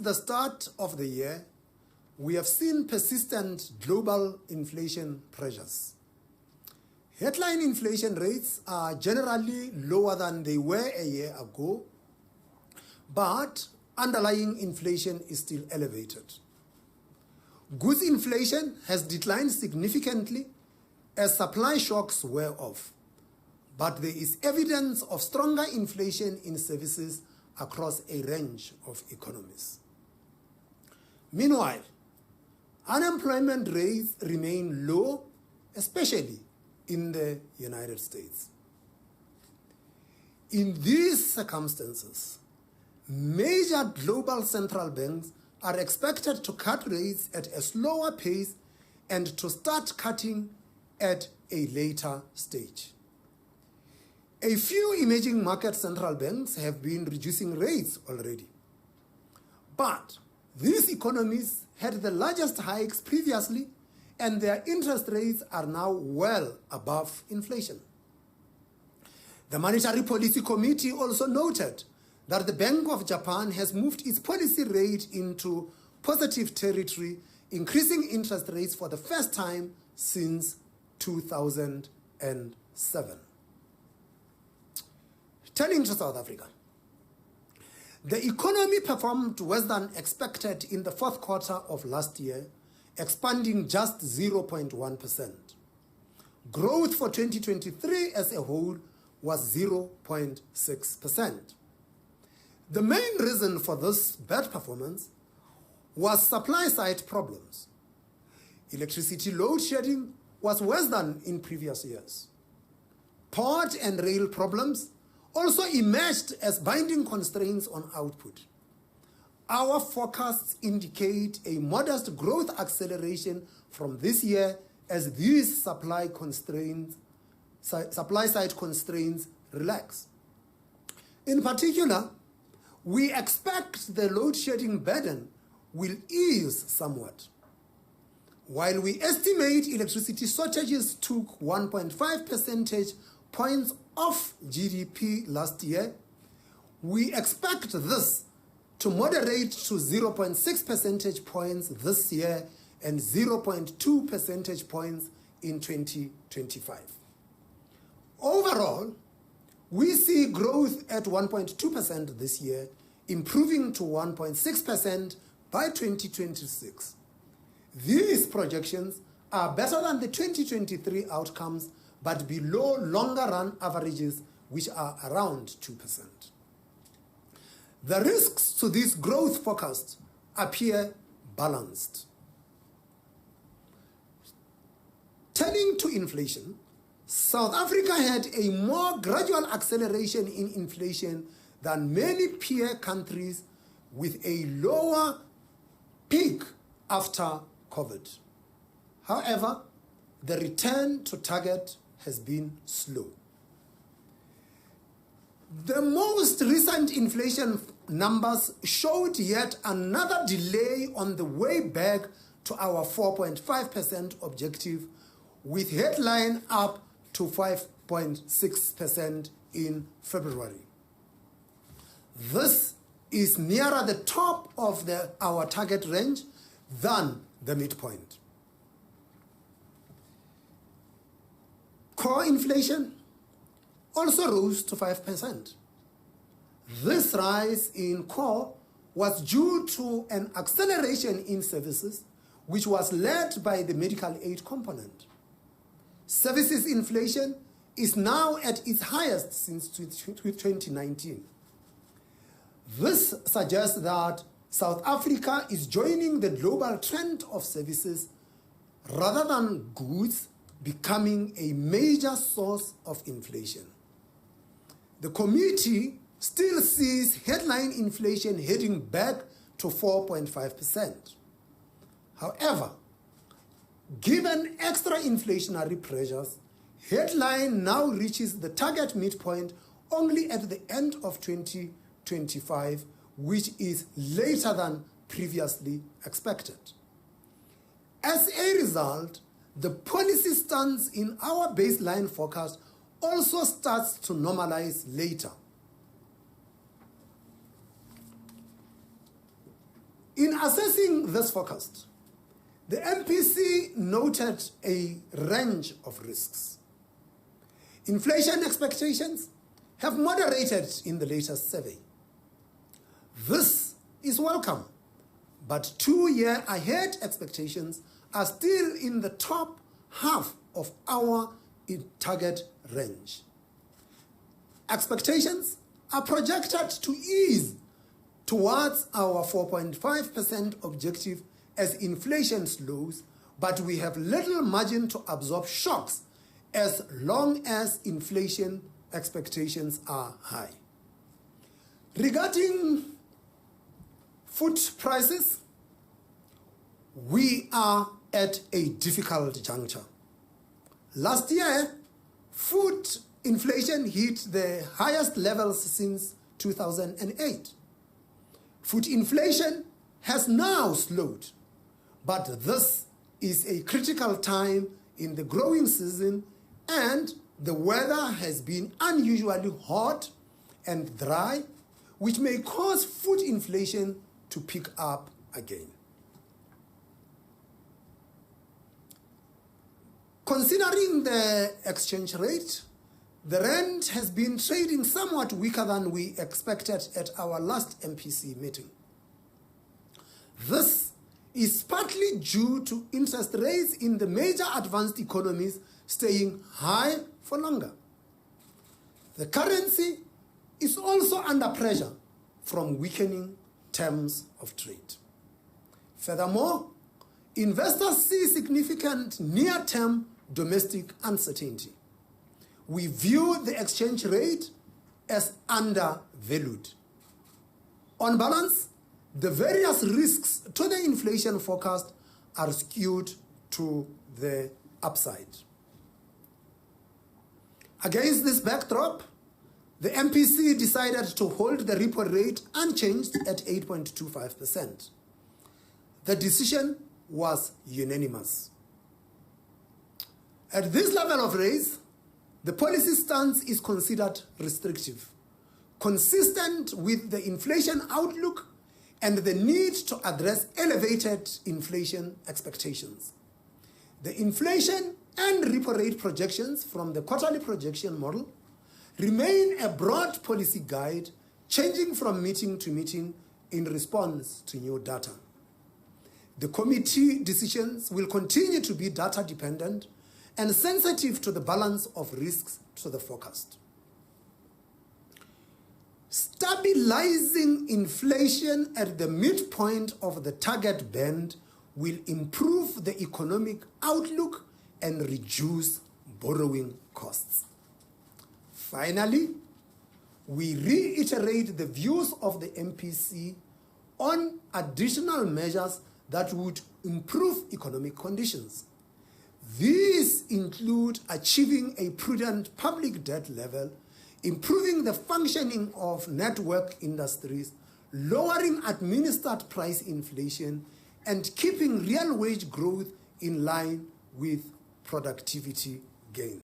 the start of the year, we have seen persistent global inflation pressures. Headline inflation rates are generally lower than they were a year ago, but underlying inflation is still elevated. Goods inflation has declined significantly as supply shocks wear off, but there is evidence of stronger inflation in services across a range of economies. Meanwhile, unemployment rates remain low, especially in the United States. In these circumstances, major global central banks are expected to cut rates at a slower pace and to start cutting at a later stage. A few emerging market central banks have been reducing rates already. But these economies had the largest hikes previously, and their interest rates are now well above inflation. The Monetary Policy Committee also noted that the Bank of Japan has moved its policy rate into positive territory, increasing interest rates for the first time since 2007. Turning to South Africa. The economy performed worse than expected in the fourth quarter of last year, expanding just 0.1%. Growth for 2023 as a whole was 0.6%. The main reason for this bad performance was supply-side problems. Electricity load shedding was worse than in previous years. Port and rail problems also emerged as binding constraints on output. Our forecasts indicate a modest growth acceleration from this year as these supply-side constraints relax. In particular, we expect the load shedding burden will ease somewhat. While we estimate electricity shortages took 1.5 percentage points off GDP last year, we expect this to moderate to 0.6 percentage points this year and 0.2 percentage points in 2025. Overall, we see growth at 1.2% this year, improving to 1.6% by 2026. These projections are better than the 2023 outcomes, but below longer-run averages, which are around 2%. The risks to this growth forecast appear balanced. Turning to inflation, South Africa had a more gradual acceleration in inflation than many peer countries, with a lower peak after COVID. However, the return to target has been slow. The most recent inflation numbers showed yet another delay on the way back to our 4.5% objective, with headline up to 5.6% in February. This is nearer the top of our target range than the midpoint. Core inflation also rose to 5%. This rise in core was due to an acceleration in services, which was led by the medical aid component. Services inflation is now at its highest since 2019. This suggests that South Africa is joining the global trend of services rather than goods becoming a major source of inflation. The committee still sees headline inflation heading back to 4.5%. However, given extra inflationary pressures, headline now reaches the target midpoint only at the end of 2025, which is later than previously expected. As a result, the policy stance in our baseline forecast also starts to normalize later. In assessing this forecast, the MPC noted a range of risks. Inflation expectations have moderated in the latest survey. This is welcome, but 2-year ahead expectations are still in the top half of our target range. Expectations are projected to ease towards our 4.5% objective as inflation slows, but we have little margin to absorb shocks as long as inflation expectations are high. Regarding food prices, we are at a difficult juncture. Last year, food inflation hit the highest levels since 2008. Food inflation has now slowed, but this is a critical time in the growing season, and the weather has been unusually hot and dry, which may cause food inflation to pick up again. Considering the exchange rate, the rand has been trading somewhat weaker than we expected at our last MPC meeting. This is partly due to interest rates in the major advanced economies staying high for longer. The currency is also under pressure from weakening terms of trade. Furthermore, investors see significant near-term domestic uncertainty. We view the exchange rate as undervalued. On balance, the various risks to the inflation forecast are skewed to the upside. Against this backdrop, the MPC decided to hold the repo rate unchanged at 8.25%. The decision was unanimous. At this level of raise, the policy stance is considered restrictive, consistent with the inflation outlook and the need to address elevated inflation expectations. The inflation and repo rate projections from the quarterly projection model remain a broad policy guide, changing from meeting to meeting in response to new data. The committee decisions will continue to be data dependent and sensitive to the balance of risks to the forecast. Stabilizing inflation at the midpoint of the target band will improve the economic outlook and reduce borrowing costs. Finally, we reiterate the views of the MPC on additional measures that would improve economic conditions. These include achieving a prudent public debt level, improving the functioning of network industries, lowering administered price inflation, and keeping real wage growth in line with productivity gain.